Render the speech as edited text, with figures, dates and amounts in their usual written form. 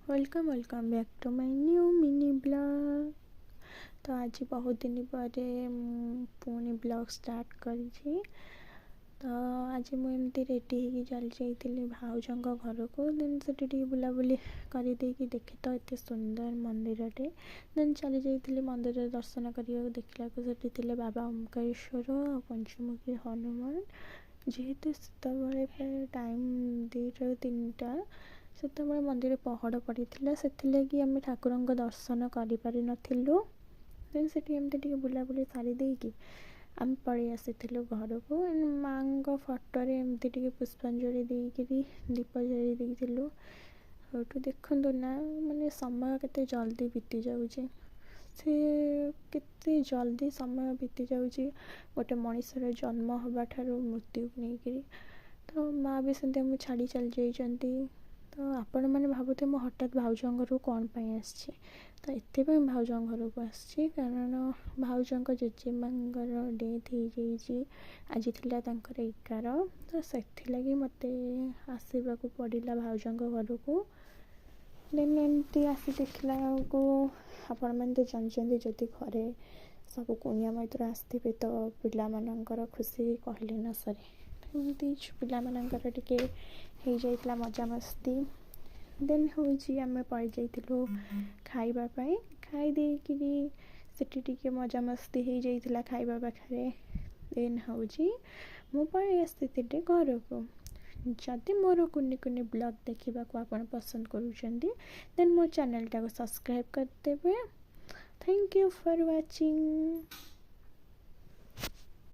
Welcome back to my new mini blog. तो आज बहुत दिन पर पुणी ब्लॉग स्टार्ट करी। तो आज मुझे रेडी हो चली जाइली भाउजों घर को। देन से बुलाबुली कर देखे तो एत सुंदर मंदिरटे। देन चली जाइली मंदिर दर्शन करने। देखला से बाबा ओमकारेश्वर और पंचमुखी हनुमान। जेहेतु से टाइम 2टा 3टा से मंदिर पहड़ पड़ा से आम ठाकुर दर्शन कर नथिलु। देन से बुलाबुली सारी आम पलि आसी घर को। माँ फटोरे एमती पुष्पांजलि देकरी दीप जलाई देलु। देखु ना माने समय केते जल्दी बीती जाऊे। से केते जल्दी समय बीती जाऊे गोटे मनीषर जन्म हवा ठारू मृत्यु नहीं। तो माँ भी से छाड़ी चली जाती। तो आपण मैंने भावुथे मु हठात भाउजों घर को कौन पाई आसी। तो एत भाउजों घर को आसी कारण भाउजों जेजेमाँ डेथ हो आज थिला 11। तो से मत आसवाक पड़ा भाउजों घर को। देन एमती आसी देखला को आपण मैंने तो जानते जदि घरे सब कुनिया मैत्र आसवे तो पिलामानंकर खुशी कहले न सरे। एमती पिलामानंकर टिके हो जाइतला मजा मस्ती। देन हूँ आम पड़ जाइलु खाइबापी खाई देकरी सेठी टिके मजा मस्ती हो जाइतला खाइबा पाखरे। देन हूँ मु पड़े आसी घर को। जदि मोर कुनी कुनी ब्लॉग देखा को आप पसंद करुँच देन मो चैनल टाको सब्सक्राइब करदेवे। Thank you for watching.